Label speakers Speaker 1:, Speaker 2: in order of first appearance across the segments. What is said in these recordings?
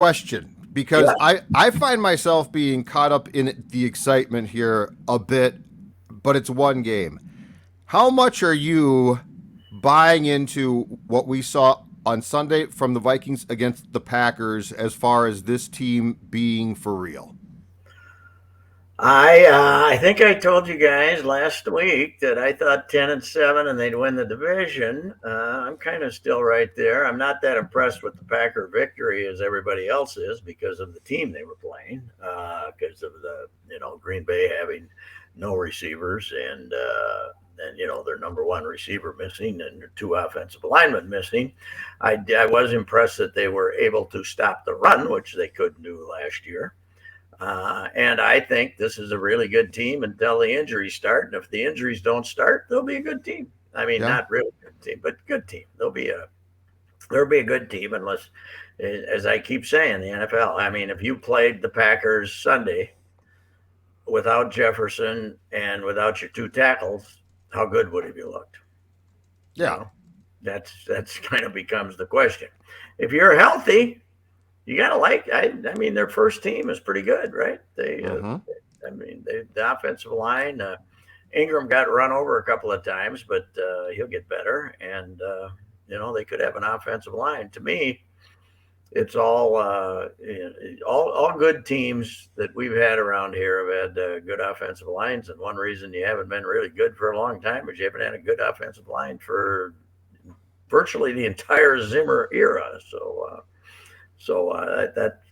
Speaker 1: question, because
Speaker 2: Yeah.
Speaker 1: I find myself being caught up in the excitement here a bit, but it's one game. How much are you buying into what we saw on Sunday from the Vikings against the Packers as far as this team being for real?
Speaker 2: I think I told you guys last week that I thought 10-7 and they'd win the division. I'm kind of still right there. I'm not that impressed with the Packer victory as everybody else is because of the team they were playing, because of the Green Bay having no receivers and their number one receiver missing and their two offensive linemen missing. I was impressed that they were able to stop the run, which they couldn't do last year. And I think this is a really good team until the injuries start. And if the injuries don't start, they'll be a good team. I mean,
Speaker 1: Yeah.
Speaker 2: not really good team, but good team. They'll be a good team unless, as I keep saying, the NFL. I mean, if you played the Packers Sunday without Jefferson and without your two tackles, how good would have you looked? You
Speaker 1: Yeah.
Speaker 2: know, that's kind of becomes the question. If you're healthy, you gotta like. I mean, their first team is pretty good, right?
Speaker 1: Mm-hmm.
Speaker 2: The offensive line. Ingram got run over a couple of times, but he'll get better. And they could have an offensive line. To me, it's all good teams that we've had around here have had good offensive lines. And one reason you haven't been really good for a long time is you haven't had a good offensive line for virtually the entire Zimmer era. So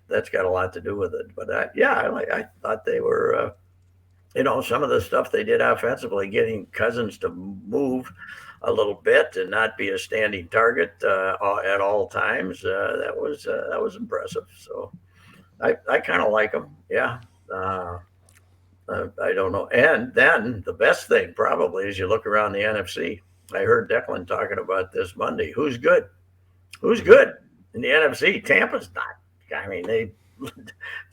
Speaker 2: that's got a lot to do with it. But I thought they were, some of the stuff they did offensively, getting Cousins to move a little bit and not be a standing target at all times. That was impressive. So I kind of like them. Yeah. I don't know. And then the best thing probably is you look around the NFC. I heard Declan talking about this Monday. Who's good? Who's
Speaker 1: Mm-hmm.
Speaker 2: good in the NFC? Tampa's not. I mean, they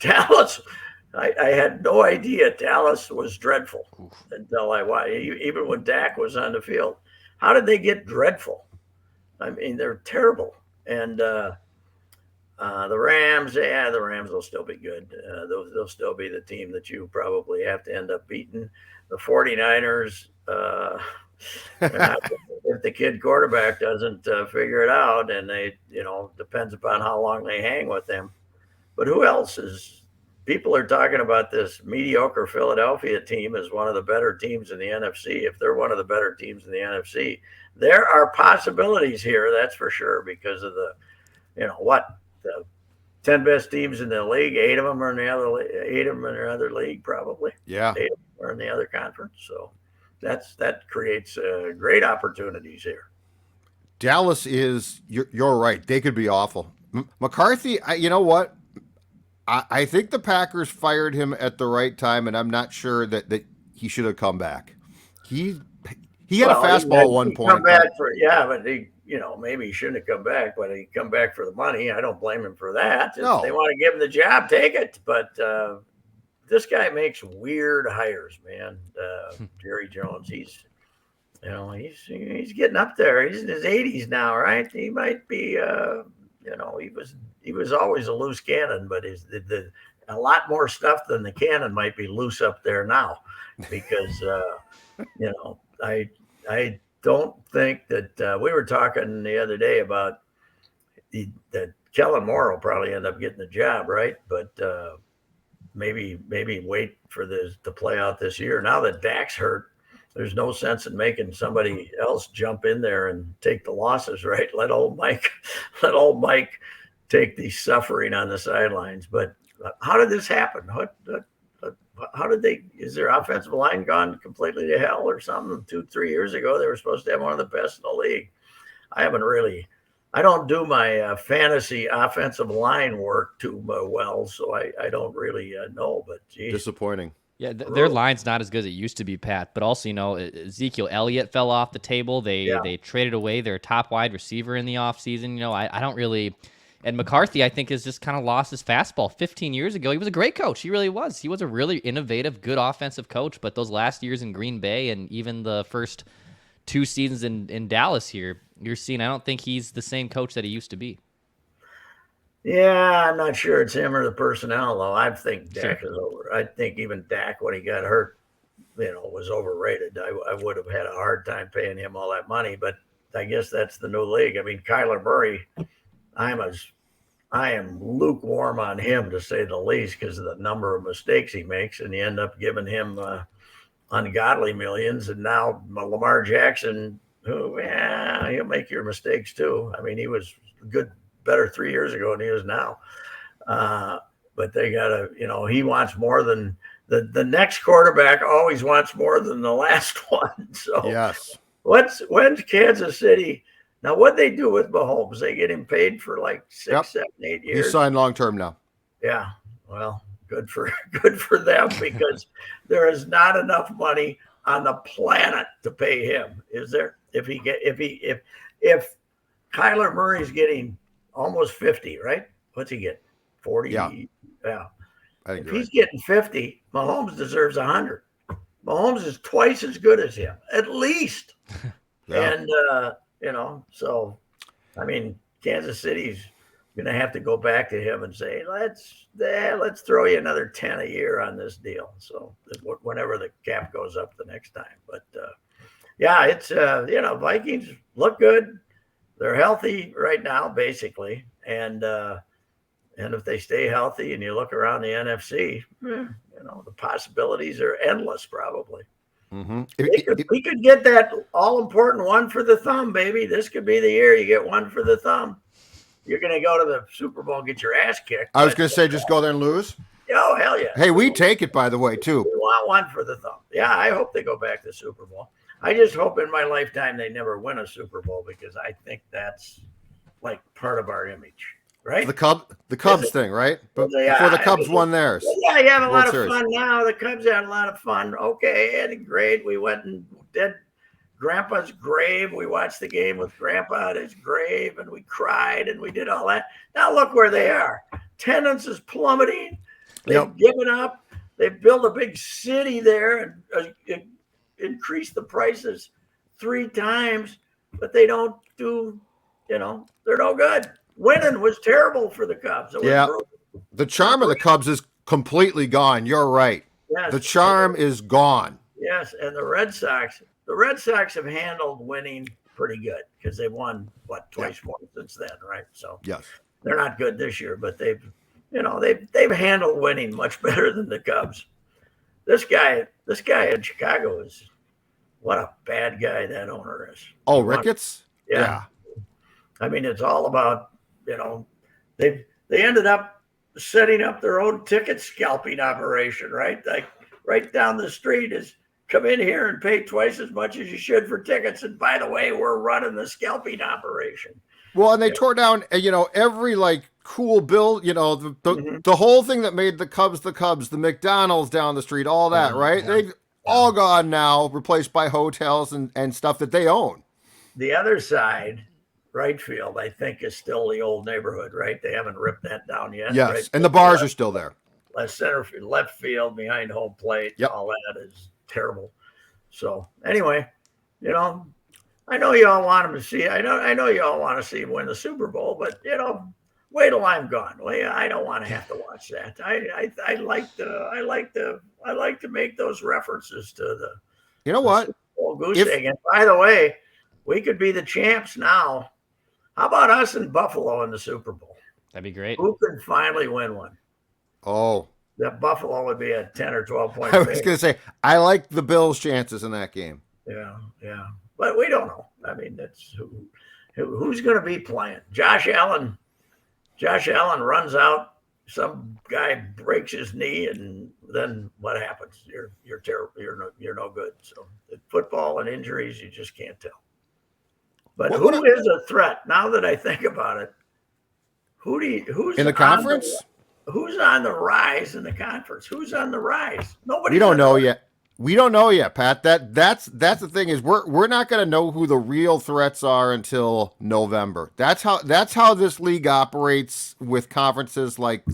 Speaker 2: Dallas. I had no idea Dallas was dreadful
Speaker 1: Oof.
Speaker 2: until I watched. Even when Dak was on the field, how did they get dreadful? I mean, they're terrible. And the Rams, yeah, the Rams will still be good. They'll still be the team that you probably have to end up beating. The 49ers, they're not, if the kid quarterback doesn't figure it out, and depends upon how long they hang with them. But who else is? People are talking about this mediocre Philadelphia team as one of the better teams in the NFC. If they're one of the better teams in the NFC, there are possibilities here. That's for sure because of the 10 best teams in the league. Eight of them are in the other. Eight of them in the other league, probably.
Speaker 1: Yeah.
Speaker 2: Eight of them are in the other conference. So that creates great opportunities here.
Speaker 1: Dallas is. You're right. They could be awful. McCarthy. You know what? I think the Packers fired him at the right time, and I'm not sure that he should have come back. He he had a
Speaker 2: Well,
Speaker 1: fastball at one
Speaker 2: he come
Speaker 1: point,
Speaker 2: back
Speaker 1: but
Speaker 2: for but maybe he shouldn't have come back, but he come back for the money. I don't blame him for that. If they
Speaker 1: no.
Speaker 2: want to give him the job, take it. But this guy makes weird hires, man. Jerry Jones, he's getting up there. He's in his 80s now, right? He might be. He was always a loose cannon, but a lot more stuff than the cannon might be loose up there now, because I don't think that we were talking the other day about that Kellen Moore will probably end up getting the job, right? But maybe wait for this to play out this year. Now that Dak's hurt, there's no sense in making somebody else jump in there and take the losses, right? Let old Mike take the suffering on the sidelines. But how did this happen? How did they? Is their offensive line gone completely to hell or something? 2, 3 years ago, they were supposed to have one of the best in the league. I haven't really. I don't do my fantasy offensive line work too well, so I don't really know. But geez,
Speaker 1: Disappointing.
Speaker 3: Yeah, their
Speaker 2: brutal.
Speaker 3: line's not as good as it used to be, Pat. But also, Ezekiel Elliott fell off the table. They
Speaker 2: Yeah,
Speaker 3: they traded away their top wide receiver in the offseason. I don't really. And McCarthy, I think, has just kind of lost his fastball. 15 years ago, he was a great coach. He really was. He was a really innovative, good offensive coach. But those last years in Green Bay and even the first 2 seasons in Dallas here, you're seeing, I don't think he's the same coach that he used to be.
Speaker 2: Yeah, I'm not sure it's him or the personnel though. I think
Speaker 3: Sure.
Speaker 2: Dak is over. I think even Dak, when he got hurt, was overrated. I would have had a hard time paying him all that money, but I guess that's the new league. I mean, Kyler Murray, I'm as I am lukewarm on him to say the least because of the number of mistakes he makes, and you end up giving him ungodly millions. And now Lamar Jackson, who yeah, he'll make your mistakes too. I mean, he was good, better 3 years ago than he is now. Uh, but they gotta, he wants more than the next quarterback always wants more than the last one. So
Speaker 1: Yes.
Speaker 2: when's Kansas City? Now, what they do with Mahomes? They get him paid for like six,
Speaker 1: Yep.
Speaker 2: 7, 8
Speaker 1: He's
Speaker 2: years.
Speaker 1: signed long term now.
Speaker 2: Yeah. Well, good for them because there is not enough money on the planet to pay him, is there? If Kyler Murray's getting almost 50, right? What's he get? 40?
Speaker 1: Yeah.
Speaker 2: Yeah.
Speaker 1: I think
Speaker 2: If
Speaker 1: you're
Speaker 2: he's
Speaker 1: right.
Speaker 2: getting 50, Mahomes deserves 100. Mahomes is twice as good as him, at least.
Speaker 1: Yeah.
Speaker 2: And so I mean, Kansas City's going to have to go back to him and say, let's throw you another 10 a year on this deal. So whenever the cap goes up the next time. But yeah, it's Vikings look good. They're healthy right now, basically, and if they stay healthy, and you look around the NFC, the possibilities are endless. Probably.
Speaker 1: Mm-hmm.
Speaker 2: We could get that all important one for the thumb, baby. This could be the year you get one for the thumb. You're going to go to the Super Bowl and get your ass kicked.
Speaker 1: I was going to say, just go there and lose.
Speaker 2: Oh, hell yeah.
Speaker 1: Hey, we take it, by the way, too.
Speaker 2: We want one for the thumb. Yeah, I hope they go back to the Super Bowl. I just hope in my lifetime they never win a Super Bowl because I think that's like part of our image, right?
Speaker 1: The Cubs thing, right? But
Speaker 2: Yeah,
Speaker 1: before the Cubs won theirs.
Speaker 2: Yeah, you have a
Speaker 1: World
Speaker 2: lot of
Speaker 1: Series.
Speaker 2: fun now. The Cubs had a lot of fun. Okay, and great. We went and did Grandpa's grave. We watched the game with Grandpa at his grave, and we cried and we did all that. Now look where they are. Attendance is plummeting. They've given up. They've built a big city there and increased the prices 3 times, but they don't do. They're no good. Winning was terrible for the Cubs.
Speaker 1: The charm of the Cubs is completely gone. You're right.
Speaker 2: Yes.
Speaker 1: The charm is gone.
Speaker 2: Yes, and the Red Sox have handled winning pretty good because they've won twice more since then, right? So
Speaker 1: yes,
Speaker 2: they're not good this year, but they've handled winning much better than the Cubs. This guy in Chicago is what a bad guy that owner is.
Speaker 1: Oh, Ricketts?
Speaker 2: Yeah. I mean, it's all about they ended up setting up their own ticket scalping operation, right? Like right down the street is come in here and pay twice as much as you should for tickets. And by the way, we're running the scalping operation.
Speaker 1: Well, and they tore down, every cool build, the whole thing that made the Cubs, the McDonald's down the street, all that, right? Yeah. They've all gone now, replaced by hotels and stuff that they own.
Speaker 2: The other side, right field, I think is still the old neighborhood, right? They haven't ripped that down yet.
Speaker 1: Yes,
Speaker 2: right?
Speaker 1: and the bars are still there.
Speaker 2: Left field behind home plate, all that is terrible. So anyway, I know you all want him to see. I know you all want to see him win the Super Bowl, but wait till I'm gone. Well, I don't want to have to watch that. I like to make those references to the.
Speaker 1: You know what?
Speaker 2: Super Bowl goose egg. And by the way, we could be the champs now. How about us in Buffalo in the Super Bowl?
Speaker 3: That'd be great.
Speaker 2: Who could finally win one?
Speaker 1: Oh.
Speaker 2: That Buffalo would be a 10 or 12 point.
Speaker 1: I was going to say, I like the Bills' chances in that game.
Speaker 2: Yeah. But we don't know. I mean, that's who's going to be playing. Josh Allen runs out. Some guy breaks his knee, and then what happens? You're terrible. You're no good. So football and injuries, you just can't tell. But who is a threat? Now that I think about it, who's
Speaker 1: in the conference?
Speaker 2: Who's on the rise in the conference? Who's on the rise? Nobody.
Speaker 1: We don't know yet. We don't know yet, Pat. That's the thing is we're not going to know who the real threats are until November. That's how this league operates with conferences like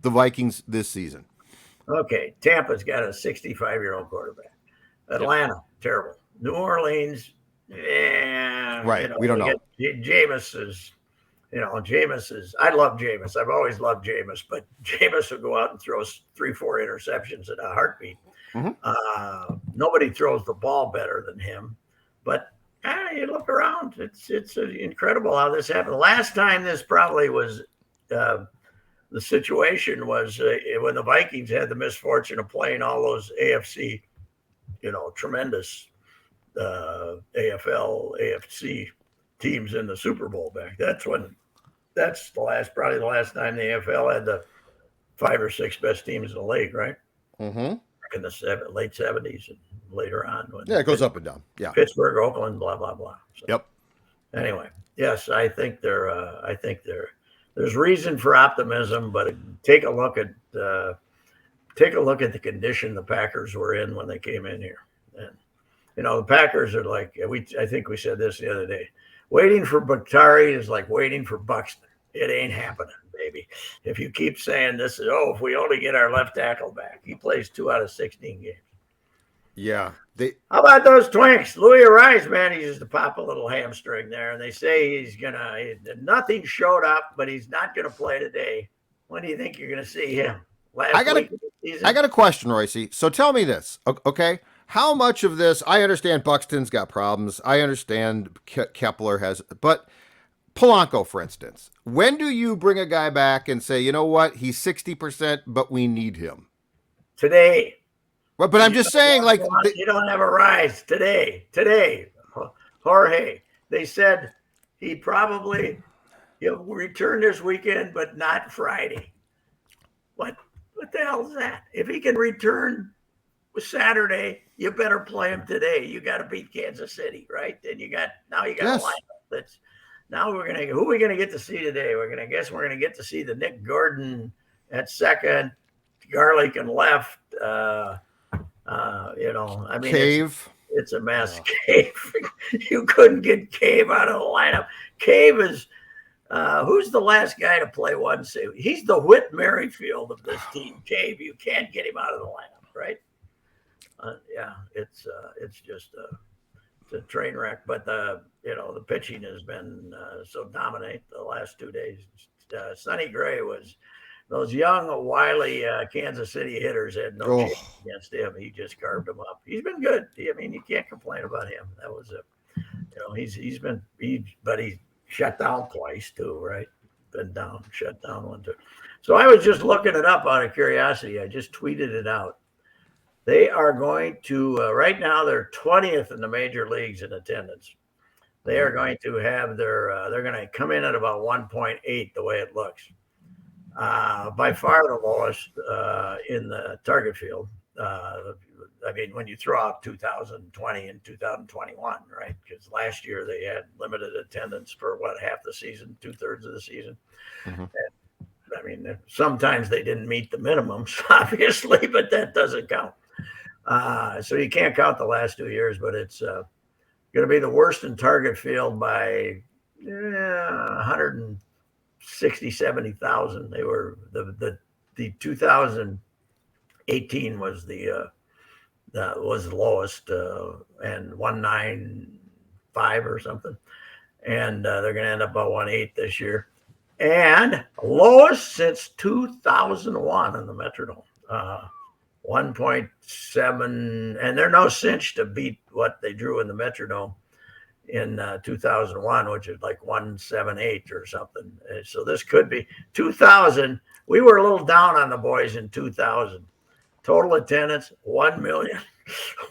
Speaker 1: the Vikings this season.
Speaker 2: Okay, Tampa's got a 65-year-old quarterback. Atlanta, terrible. New Orleans,
Speaker 1: right. We don't know.
Speaker 2: Jameis is Jameis I love Jameis. I've always loved Jameis, but Jameis will go out and throw 3-4 interceptions in a heartbeat. Nobody throws the ball better than him, but you look around, it's incredible how this happened. Last time this probably was the situation was when the Vikings had the misfortune of playing all those AFC, tremendous AFL, AFC teams in the Super Bowl back. That's probably the last time the AFL had the 5 or 6 best teams in the league, right?
Speaker 1: Mm-hmm.
Speaker 2: Back in the late 70s and later on.
Speaker 1: Yeah, it goes up and down. Yeah.
Speaker 2: Pittsburgh, Oakland, blah, blah, blah. So,
Speaker 1: Yep.
Speaker 2: Anyway, yes, I think there's reason for optimism, but take a look at the condition the Packers were in when they came in here. And the Packers are like, I think we said this the other day. Waiting for Bakhtari is like waiting for Buxton. It ain't happening, baby. If you keep saying this is, if we only get our left tackle back, he plays 2 out of 16 games.
Speaker 1: Yeah.
Speaker 2: How about those Twinks? Louis Arise, man, he used to pop a little hamstring there, and they say nothing showed up, but he's not gonna play today. When do you think you're gonna see him?
Speaker 1: I got a question, Royce. So tell me this, okay? How much of this? I understand Buxton's got problems. I understand Kepler has, but Polanco, for instance, when do you bring a guy back and say, you know what, he's 60%, but we need him
Speaker 2: today?
Speaker 1: But I'm just saying, like,
Speaker 2: you don't have a rise today. Jorge, they said he'll return this weekend, but not Friday. What the hell is that? If he can return Saturday, you better play him today. You got to beat Kansas City, right? And you got a lineup that's now who are we gonna get to see today? We're gonna get to see the Nick Gordon at second, Garlic and left.
Speaker 1: Cave.
Speaker 2: It's a mess. Cave. You couldn't get Cave out of the lineup. Cave is who's the last guy to play one save? He's the Whit Merrifield of this team. Cave. You can't get him out of the lineup, right? It's just a train wreck. But the pitching has been so dominant the last 2 days. Sonny Gray was. Those young, wily Kansas City hitters had no chance against him. He just carved them up. He's been good. You can't complain about him. That was but he shut down twice too, right? Been down, shut down one too. So I was just looking it up out of curiosity. I just tweeted it out. They are going to right now. They're 20th in the major leagues in attendance. They are going to have they're going to come in at about 1.8 the way it looks. By far the lowest in the target field. When you throw out 2020 and 2021, right? Because last year they had limited attendance for half the season, 2/3 of the season.
Speaker 1: Mm-hmm.
Speaker 2: And, sometimes they didn't meet the minimums, obviously, but that doesn't count. So you can't count the last 2 years, but it's going to be the worst in target field by 70,000. They were the 2018 was the lowest and 195 or something, and they're going to end up about 1.8 this year, and lowest since 2001 in the Metrodome, 1.7, and they're no cinch to beat what they drew in the Metrodome in 2001, which is like 178 or something. So this could be 2000. We were a little down on the boys in 2000. Total attendance, 1 million.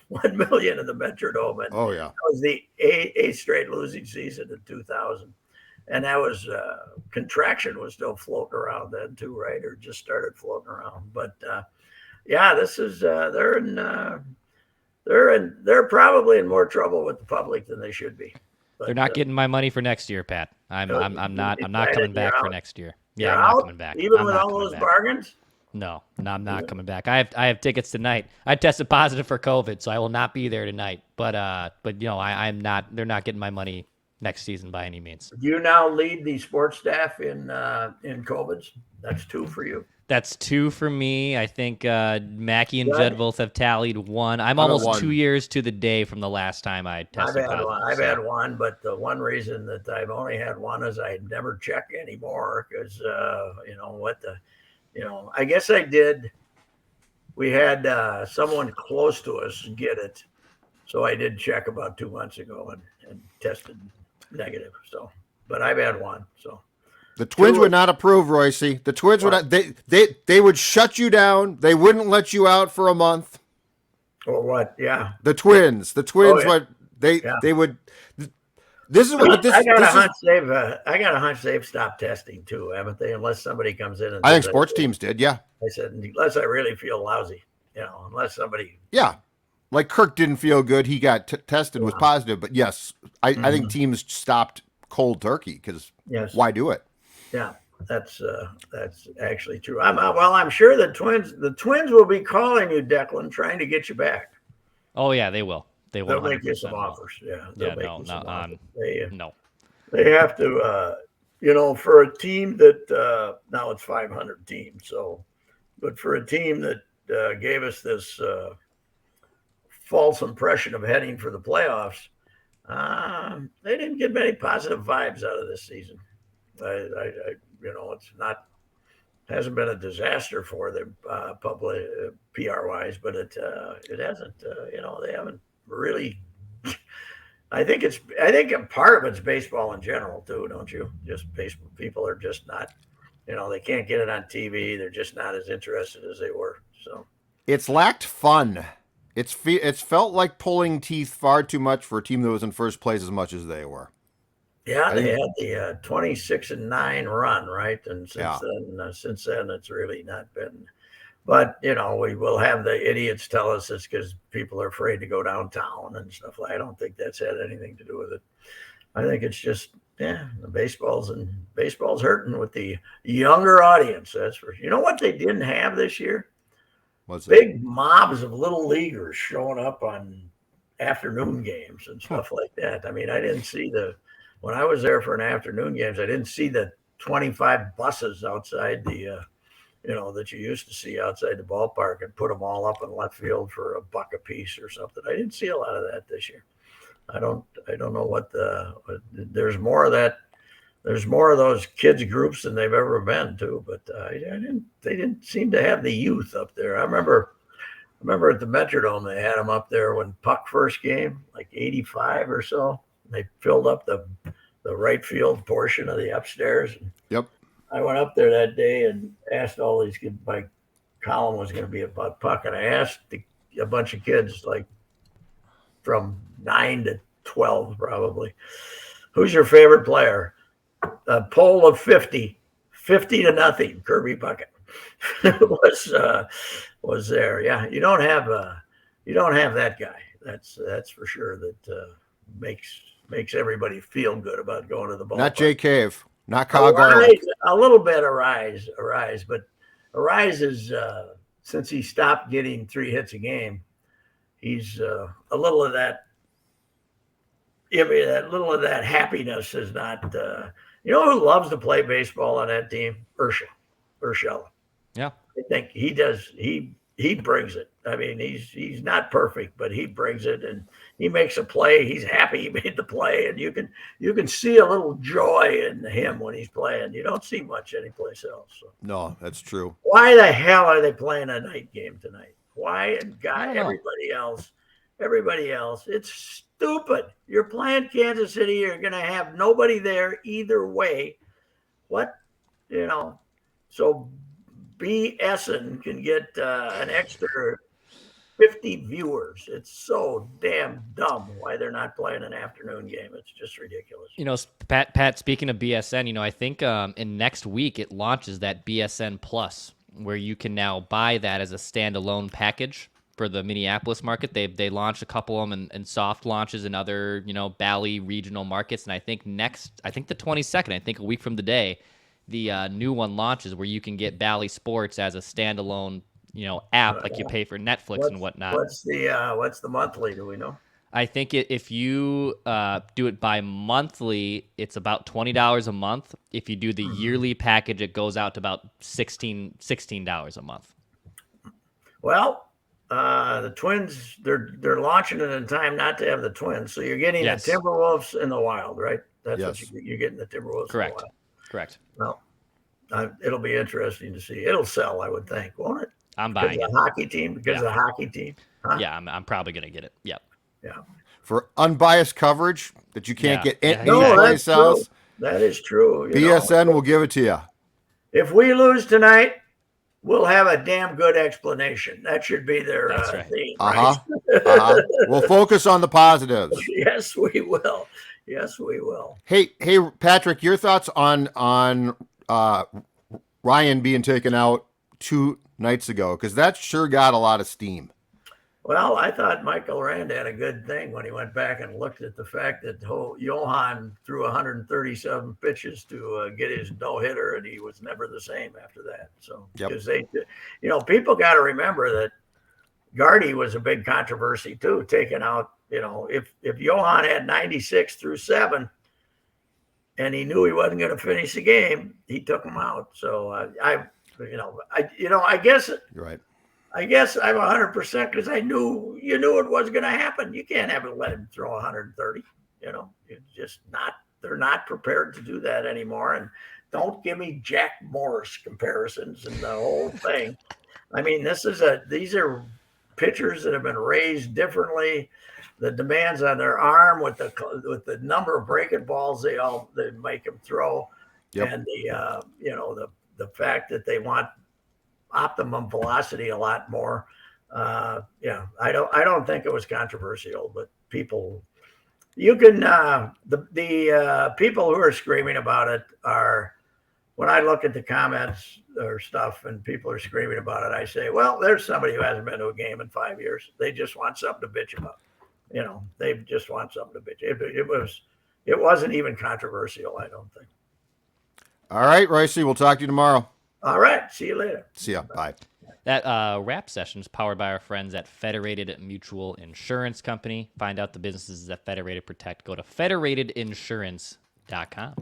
Speaker 2: 1 million in the Metrodome. And
Speaker 1: oh, yeah.
Speaker 2: That was the eighth straight losing season in 2000. And that was contraction was still floating around then too, right? Or just started floating around. But this is they're probably in more trouble with the public than they should be. But,
Speaker 3: they're not getting my money for next year, Pat. I'm not coming back for next year. Yeah, I'm not coming back.
Speaker 2: Even with all those bargains?
Speaker 3: No, I'm not coming back. I have tickets tonight. I tested positive for COVID, so I will not be there tonight. But I'm not. They're not getting my money next season by any means.
Speaker 2: Do you now lead the sports staff in COVIDs? That's 2 for you.
Speaker 3: That's 2 for me. I think Mackie and
Speaker 2: Good.
Speaker 3: Judd both have tallied 1. I'm
Speaker 1: I'm at
Speaker 3: almost 2
Speaker 1: 1.
Speaker 3: years to the day from the last time I
Speaker 2: I've
Speaker 3: tested
Speaker 2: had one.
Speaker 3: positive.
Speaker 2: I've
Speaker 3: So
Speaker 2: had one, but the one reason that I've only had one is I never check anymore because I guess I did. We had someone close to us get it, so I did check about 2 months ago and tested negative. So, but I've had one. So
Speaker 1: The Twins
Speaker 2: two.
Speaker 1: would not approve, Royce. The Twins would
Speaker 2: What?
Speaker 1: not, they would shut you down. They wouldn't let you out for a month.
Speaker 2: Or what? Yeah.
Speaker 1: The
Speaker 2: Oh
Speaker 1: Twins
Speaker 2: yeah.
Speaker 1: would
Speaker 2: Yeah.
Speaker 1: they would. This is what, but
Speaker 2: I got a
Speaker 1: this is.
Speaker 2: hunch they've. I got a hunch they've stopped testing too, haven't they? Unless somebody comes in and
Speaker 1: I think
Speaker 2: says,
Speaker 1: sports teams did. Yeah,
Speaker 2: I said, unless I really feel lousy, unless somebody.
Speaker 1: yeah. Like Kirk didn't feel good. He got tested, was
Speaker 2: Yeah.
Speaker 1: positive. But yes, I think
Speaker 2: Mhm.
Speaker 1: teams stopped cold turkey because
Speaker 2: Yes.
Speaker 1: why do it?
Speaker 2: Yeah. That's actually true. I'm sure the Twins will be calling you, Declan, trying to get you back.
Speaker 3: oh yeah, they will. They
Speaker 2: They'll make you some
Speaker 3: 100% will.
Speaker 2: offers. Yeah, they'll
Speaker 3: Yeah,
Speaker 2: make
Speaker 3: no,
Speaker 2: you some
Speaker 3: not
Speaker 2: offers.
Speaker 3: on.
Speaker 2: They
Speaker 3: No.
Speaker 2: they have to, for a team that now it's 500 teams. So, but for a team that gave us this false impression of heading for the playoffs, they didn't get many positive vibes out of this season. It's not hasn't been a disaster for them public PR wise, but it hasn't. They haven't really. I think a part of it's baseball in general too, don't you? Just baseball people are just not. They can't get it on TV. They're just not as interested as they were. So
Speaker 1: It's lacked fun. It's felt like pulling teeth far too much for a team that was in first place as much as they were.
Speaker 2: yeah,
Speaker 1: I
Speaker 2: they
Speaker 1: think
Speaker 2: had the 26-9 run, right? And
Speaker 1: yeah.
Speaker 2: since then, it's really not been. But we will have the idiots tell us it's because people are afraid to go downtown and stuff like. I don't think that's had anything to do with it. I think it's just the baseball's hurting with the younger audience. That's for you know what they didn't have this year.
Speaker 1: Was it?
Speaker 2: Big mobs of little leaguers showing up on afternoon games and
Speaker 1: Huh.
Speaker 2: stuff like that. I mean, I didn't see when I was there for an afternoon games. I didn't see the 25 buses outside that you used to see outside the ballpark and put them all up in left field for $1 a piece or something. I didn't see a lot of that this year. I don't know there's more of that. There's more of those kids groups than they've ever been too, but they didn't seem to have the youth up there. I remember at the Metrodome they had them up there when Puck first came, like 85 or so. They filled up the right field portion of the upstairs.
Speaker 1: Yep.
Speaker 2: I went up there that day and asked all these kids. My column was going to be about Puck, and I asked a bunch of kids, like from 9 to 12, probably, who's your favorite player? A poll of 50 to nothing. Kirby Puckett was there. Yeah, you don't have that guy. That's for sure. That makes everybody feel good about going to the ballpark.
Speaker 1: Not Jay Cave. Not Kyle Garlick.
Speaker 2: A little bit Arise, but Arise is since he stopped getting 3 hits a game, he's a little of that. That little of that happiness is not. Who loves to play baseball on that team? Urshela.
Speaker 3: Yeah.
Speaker 2: I think he does. He brings it. I mean, he's not perfect, but he brings it, and he makes a play. He's happy he made the play, and you can see a little joy in him when he's playing. You don't see much anyplace else. So.
Speaker 1: No, that's true.
Speaker 2: Why the hell are they playing a night game tonight? Why and
Speaker 3: I
Speaker 2: God,
Speaker 3: don't know.
Speaker 2: everybody else, it's stupid. You're playing Kansas City. You're going to have nobody there either way. What, so B. Essen can get an extra 50 viewers. It's so damn dumb why they're not playing an afternoon game. It's just ridiculous.
Speaker 3: Pat, speaking of BSN, I think in next week it launches that BSN Plus where you can now buy that as a standalone package for the Minneapolis market. They launched a couple of them in soft launches in other, Bally regional markets. And I think the 22nd, I think a week from today, the new one launches where you can get Bally Sports as a standalone, app like you pay for Netflix and whatnot.
Speaker 2: What's the monthly? Do we know?
Speaker 3: I think if you do it by monthly, it's about $20 a month. If you do the yearly package, it goes out to about $16 a month.
Speaker 2: Well, the Twins, they're launching it in time not to have the Twins. So you're getting
Speaker 3: Yes.
Speaker 2: the Timberwolves in the Wild, right? That's
Speaker 1: Yes.
Speaker 2: what you're getting, the Timberwolves
Speaker 3: Correct.
Speaker 2: in the Wild.
Speaker 3: Correct.
Speaker 2: Well, it'll be interesting to see. It'll sell, I would think, won't it?
Speaker 3: I'm
Speaker 2: Because
Speaker 3: buying
Speaker 2: of
Speaker 3: it.
Speaker 2: the hockey team, because
Speaker 3: Yeah.
Speaker 2: of the hockey team. Huh?
Speaker 3: Yeah, I'm probably gonna get it. Yep.
Speaker 2: Yeah.
Speaker 1: For unbiased coverage that you can't
Speaker 3: Yeah.
Speaker 1: get
Speaker 3: Yeah,
Speaker 2: No,
Speaker 1: anyplace
Speaker 2: that's true.
Speaker 1: else,
Speaker 2: That is true.
Speaker 1: BSN will give it to you.
Speaker 2: If we lose tonight, we'll have a damn good explanation. That should be their
Speaker 3: That's right.
Speaker 2: theme.
Speaker 1: Uh-huh.
Speaker 2: Right?
Speaker 1: We'll focus on the positives.
Speaker 2: Yes, we will. Yes, we will.
Speaker 1: Hey, Patrick, your thoughts on Ryan being taken out 2 nights ago? Because that sure got a lot of steam.
Speaker 2: Well, I thought Michael Rand had a good thing when he went back and looked at the fact that Johan threw 137 pitches to get his no-hitter, and he was never the same after that. So, because people got to remember that Gardy was a big controversy too, taking out. If Johan had 96 through 7, and he knew he wasn't going to finish the game, he took him out. So I guess
Speaker 1: You're right.
Speaker 2: I guess I'm 100% because you knew it was going to happen. You can't let him throw 130. It's just not. They're not prepared to do that anymore. And don't give me Jack Morris comparisons and the whole thing. I mean, these are pitchers that have been raised differently. The demands on their arm with the number of breaking balls they make them throw, and the fact that they want optimum velocity a lot more. I don't think it was controversial, but people, you can the people who are screaming about it are, when I look at the comments or stuff and people are screaming about it, I say, well, there's somebody who hasn't been to a game in 5 years. They just want something to bitch about. They just want something to bitch. It wasn't even controversial, I don't think.
Speaker 1: All right, Royce, we'll talk to you tomorrow.
Speaker 2: All right. See you later.
Speaker 1: See ya. Bye.
Speaker 3: That wrap session is powered by our friends at Federated Mutual Insurance Company. Find out the businesses that Federated protect. Go to federatedinsurance.com.